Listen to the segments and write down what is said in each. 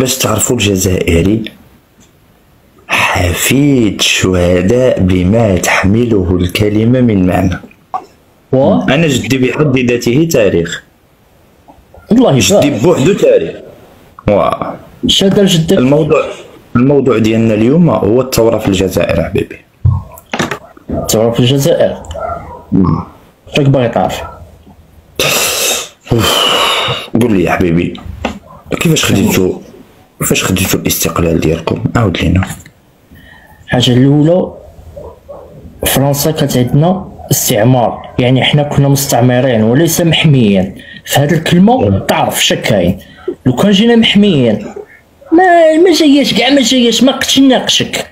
باش تعرفوا الجزائري حفيد الشهداء بما تحمله الكلمة من معنى. أنا جدي بحد ذاته تاريخ، والله جدي بوحدو تاريخ. شاد جدك. الموضوع ديالنا اليوم هو الثورة في الجزائر حبيبي. الثورة في الجزائر؟ راك باغي تعرف؟ قول لي يا حبيبي، كيفاش خديتو الاستقلال ديالكم؟ عاود لينا. الحاجة الأولى، فرنسا كانت عندنا استعمار، يعني حنا كنا مستعمرين وليس محميين. في هذه الكلمة تعرف شا كاين. لو كان جينا محميين ما جاياش كاع، ما جاياش، ما قدش نناقشك.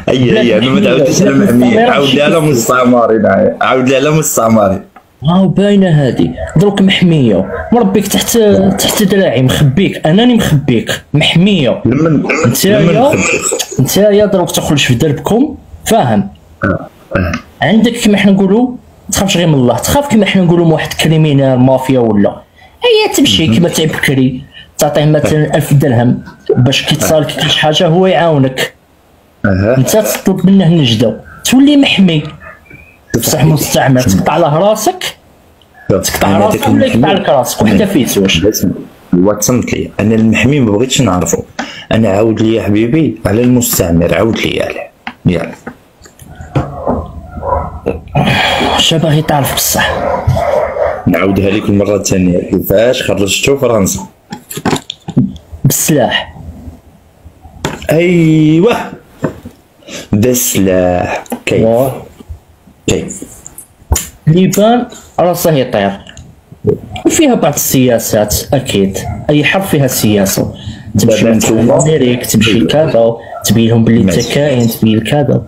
انا ما تعاودش على محميين، عاود لي على مستعمرين، عاود لي على مستعمرين. هاو باينه هادي. دروك محميه، مربيك تحت دراعي، مخبيك، انني مخبيك، محميه. نتايا دروك تخرج في دربكم، فاهم؟ عندك كيما حنا نقولوا، تخافش غير من الله، تخاف كيما حنا نقولوا واحد كريمينال مافيا ولا هي تمشي كيما تاع بكري، تعطيه مثلا 1000 درهم باش كي تصالك شي حاجه هو يعاونك. انت تطلب منه النجده، تولي محمي. بصح مستعمر، تقطع له راسك، تقطع راسك ولا يقطع لك راسك، وحده فيه زوج. وتصمت لي انا المحمي ما بغيتش نعرفو. انا عاود لي يا حبيبي على المستعمر، عاود لي عليه يلا. شا باغي تعرف بصح؟ نعاودها لك المره الثانيه. كيفاش خرجتو فرنسا؟ بالسلاح. ايوه بالسلاح. كيف؟ ليبان راسه يطير، وفيها بعض السياسات اكيد. اي حرب فيها سياسه، تمشي لامريك، تمشي لكذا، تبين لهم بلي انت كاين، تبين كذا.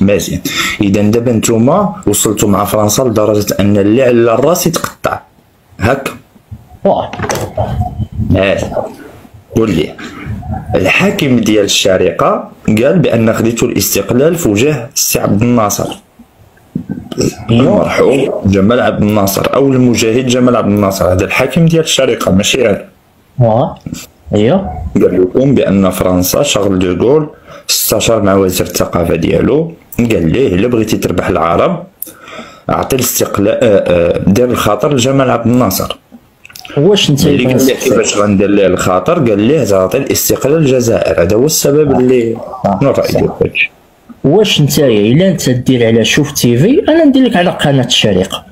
مزيان. اذا دابا نتوما وصلتوا مع فرنسا لدرجه ان اللي على الراس يتقطع هكا. قول لي، الحاكم ديال الشارقه قال بان خديتوا الاستقلال في وجه السي عبد الناصر، المرحوم جمال عبد الناصر، او المجاهد جمال عبد الناصر. هذا الحاكم ديال الشارقه ماشي انا. ايوه. قال لكم بان فرنسا شارل دو غول استشار مع وزير الثقافه ديالو، قال ليه الا بغيتي تربح العرب اعطي الاستقلال، دير الخاطر لجمال عبد الناصر. واش انت اللي قال ليه كيفاش غندير ليه الخاطر؟ قال ليه تعطي الاستقلال للجزائر. هذا هو السبب اللي شنو رايك فهادشي؟ واش نتايا الا انت دير على شوف تيفي، انا ندير لك على قناه الشريقه.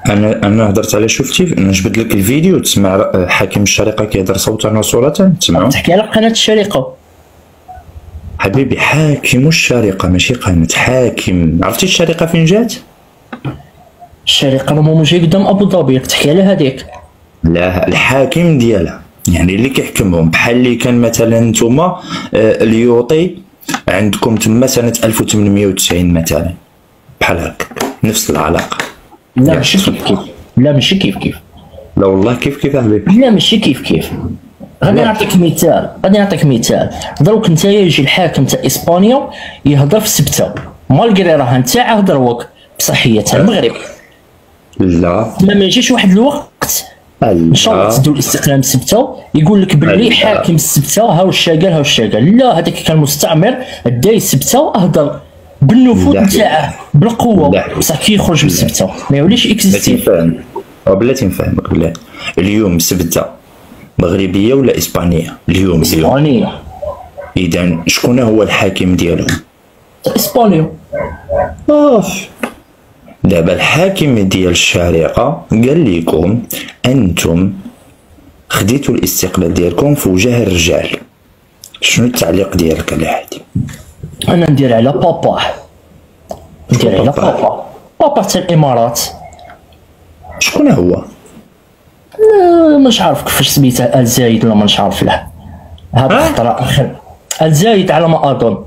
انا هضرت على شوف تيفي، نجبد لك الفيديو تسمع حاكم الشريقه كيهضر صوتا وصوره تسمعوا. تحكي على قناه الشريقه حبيبي، حاكم الشريقه ماشي قناه، حاكم. عرفتي الشريقه فين جات؟ الشريقه راهم جاي قدام ابو ظبي، تحكي على هذيك. لا، الحاكم ديالها يعني اللي كيحكمهم، بحال اللي كان مثلا نتوما اليوطي عندكم تما سنه 1890 مثلا، بحال هكا نفس العلاقه. لا ماشي كيف. لا ماشي كيف. لا والله كيف حبيبي. لا ماشي كيف. غادي نعطيك مثال. دروك نتايا يجي الحاكم تاع اسبانيا يهضر في سبته، مالغري راه نتاعه دروك، بصح هي تاع المغرب. لا ما يجيش واحد الوقت ان شاء الله تدو الاستقلال سبته يقول لك بلي حاكم السبته هاو الشا قال. لا، هذاك كان مستعمر داي سبته، اهضر بالنفوذ نتاعه بالقوه، بصح كي يخرج من السبته ما يوليش اكزيستي. بلاتي نفهمك بالله. اليوم سبته مغربيه ولا اسبانيه؟ اليوم اسبانيه. اذا شكون هو الحاكم ديالهم؟ اسبانيا. دابا الحاكم ديال الشارقه قال لكم انتم خديتوا الاستقلال ديالكم في وجه الرجال. شنو التعليق ديالك على هادي؟ انا ندير على بابا تاع الامارات. شكون هو؟ مش عارف كيفاش سميته، ال زايد ولا مانيش عارف له. هذا خطره اخر ال زايد على ما اظن.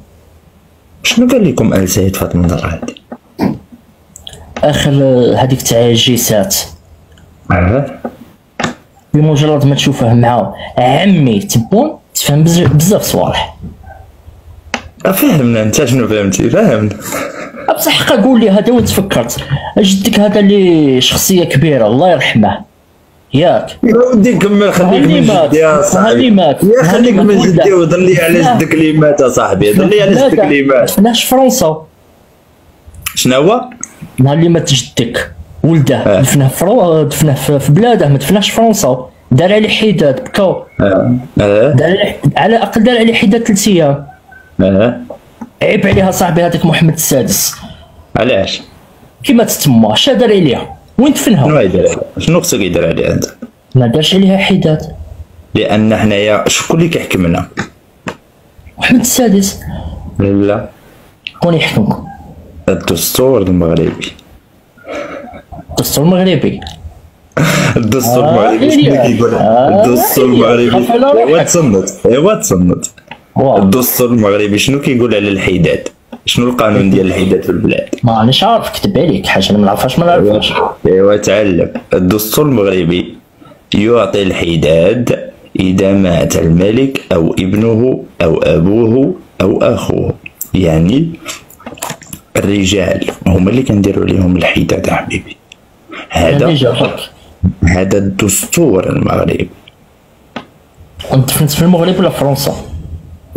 شنو قال لكم ال زايد في هاد المنظر هادي؟ اخر هذيك تاع الجيسات. بمجرد ما تشوفه معاه عمي تبون تفهم بزاف صوالح. فهمنا انت شنو فهمتي؟ فهمنا بصح حقا قول لي هذا وين تفكرت؟ جدك هذا اللي شخصيه كبيره الله يرحمه، ياك يا ودي كمل، خليك من جدي يا صاحبي. يا خليك من جدي وهضر لي على جدك اللي مات اصاحبي، هضر لي على جدك اللي مات. دفناش فرنسا. شنو هو؟ نهار اللي مات جدك ولده دفناه دفناه في بلاده، ما دفناهش فرنسا. دار عليه حداد بكا. دار على الاقل دار عليه حداد 3 ايام. عيب عليها صاحبي هذاك محمد السادس. علاش؟ كيما تتما اش دار عليها؟ وين دفنها؟ شنو يدير عليها؟ شنو خصك يدير عليها انت؟ ما دارش عليها حداد. لان حنايا شكون اللي كيحكمنا؟ محمد السادس. لا، شكون يحكمكم؟ الدستور المغربي. الدستور المغربي. الدستور المغربي شنو كيقول؟ الدستور المغربي ايوا تصنت، ايوا تصنت. الدستور المغربي شنو كيقول على الحداد؟ شنو القانون ديال الحداد في البلاد؟ مانيش عارف، كتب عليك حاجه انا ما نعرفهاش. ما نعرفهاش. ايوا تعلم. الدستور المغربي يعطي الحداد اذا مات الملك او ابنه او ابوه او اخوه، يعني الرجال هما اللي كنديروا عليهم الحداد حبيبي. هذا الدستور المغربي. انت فهمت في المغرب ولا فرنسا؟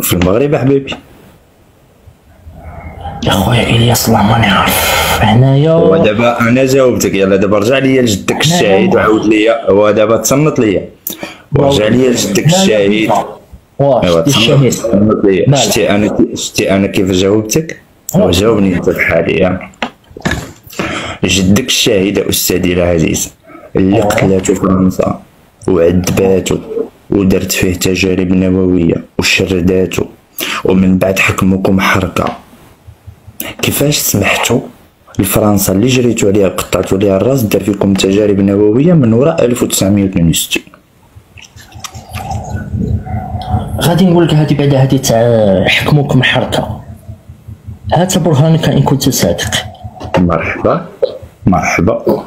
في المغرب حبيبي. يا خويا الياس الله ماني عارف هنايا. ودابا انا جاوبتك، يلا دابا رجع ليا لجدك الشاهد وعاود ليا. هو دابا تصنت ليا ورجع ليا لجدك الشاهد. واش الشاهد؟ شتي انا كيف جاوبتك؟ وجاوبني انت بحالي. جدك الشاهد استاذي العزيز اللي قتلاتو فرنسا وعذباتو ودرت فيه تجارب نوويه وشرداتو، ومن بعد حكموكم حركه. كيفاش سمحتوا لفرنسا اللي جريتوا عليها قطعتوا عليها الراس دار فيكم تجارب نوويه من وراء 1962؟ غادي نقول لك هذه بعدا هذه تاع حكموكم حركه. هات برهانك ان كنت صادق. مرحبا مرحبا.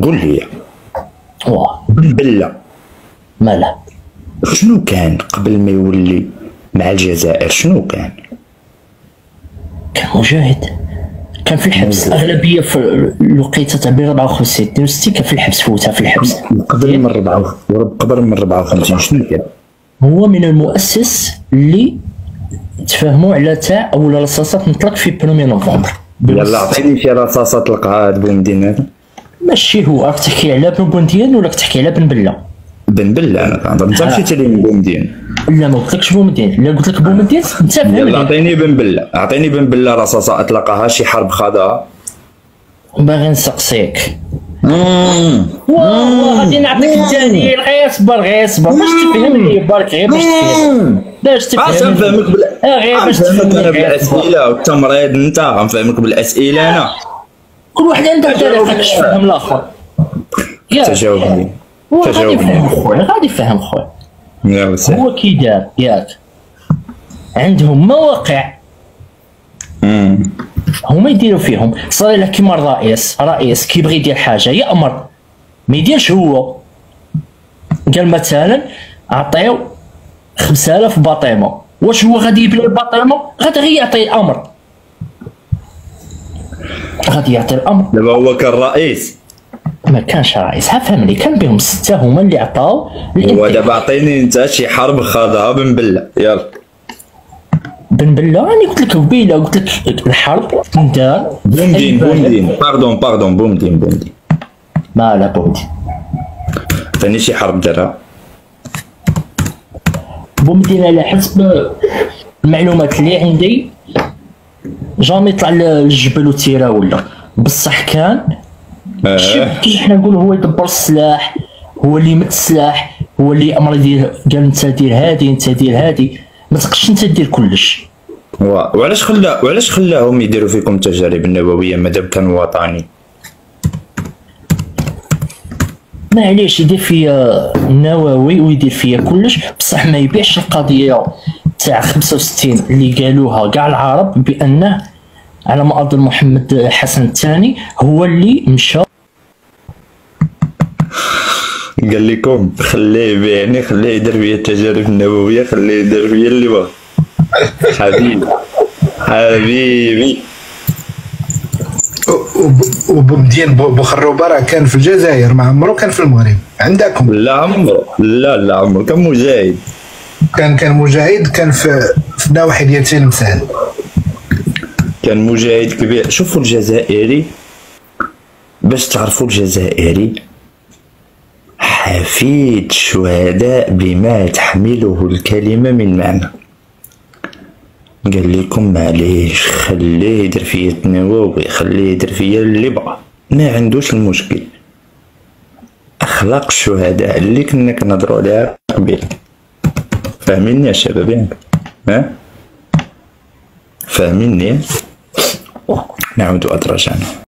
قول لي بالله مالا شنو كان قبل ما يولي مع الجزائر؟ شنو كان مجاهد، كان في الحبس. اغلبيه في الوقيته تاع 54 62 كان في الحبس، فوتها في الحبس. قبل من 54 شنو كان؟ هو من المؤسس اللي تفاهموا على تاع اول رصاصات نطلق في 1 نوفمبر. يلا عطيني شي رصاصه طلقها هاد بومدين هذا. ماشي هو، راك تحكي على بن بومدين ولا تحكي على بن بله؟ بن بله انا كنهضر. انت مشيتي لي من بومدين. لا ما قلتلكش بومدين، لا قلت لك بومدين انت فهمني. يلا عطيني بن بله، اعطيني بن بله رصاصه اطلقها، شي حرب خاضها. باغي نسقسيك. غادي نعطيك الدليل. غير صبر غير صبر باش تفهمني برك، غير باش تفهمني. باش تفهمني غنفهمك غير باش تفهمني انا بالاسئله والتمريض. انت غنفهمك بالاسئله انا. كل واحد عنده طريقه باش يفهم الاخر. تجاوبني. غادي يفهم خويا، غادي يفهم خويا. هو كي دار ياك عندهم مواقع هما يديروا فيهم. صار لك كيما الرئيس كيبغي يدير حاجه يامر، ما يديرش هو. قال مثلا عطيو 5000 باطيمه، واش هو غادي يبني الباطيمه؟ غادي غير يعطي الامر، غادي يعطي الامر. دابا هو كان رئيس، ما كانش رئيس. فهمني، كان بهم 6 هما اللي عطاو. هو دابا عطيني انت شي حرب خاضها بن بله. يلا بن بله راني قلت لك قبيله، قلت لك الحرب دار بومدين. باردون بومدين. مالا بومدين؟ عطيني شي حرب دارها بومدين. على حسب المعلومات اللي عندي جامي طلع للجبل وتيرا ولا، بصح كان كي حنا نقولوا هو يدبر السلاح، هو اللي يمد السلاح، هو اللي يامر يدير. قال انت دير هادي انت دير هادي، ما تقدرش انت دير كلش. وعلاش خلاهم يديروا فيكم التجارب النوويه مادام كان وطني؟ معليش يدير فيا النووي ويدير فيا كلش، بصح ما يبيعش القضيه تاع 65 اللي قالوها كاع العرب بانه على ما اظن محمد حسن الثاني هو اللي مشى قال لكم خليه يعني خليه يدير فيا التجارب النوويه، خليه يدير فيا اللي بغا. حبيبي وبومدين بوخروبه راه كان في الجزائر، ما عمرو كان في المغرب عندكم. لا عمرو، لا عمرو كان مجاهد. كان مجاهد، كان في نواحي ديال تلمسان. كان مجاهد كبير. شوفوا الجزائري، باش تعرفوا الجزائري حفيد الشهداء بما تحمله الكلمة من معنى. قال لكم معليش خليه يدير فيا التناوبي، خليه يدير فيا اللي بغا، ما عندوش المشكل. اخلاق الشهداء اللي كنا كنهضروا عليها قبيل، فاهميني يا شباب ياك؟ ها فاهميني؟ نعود أدرجنا.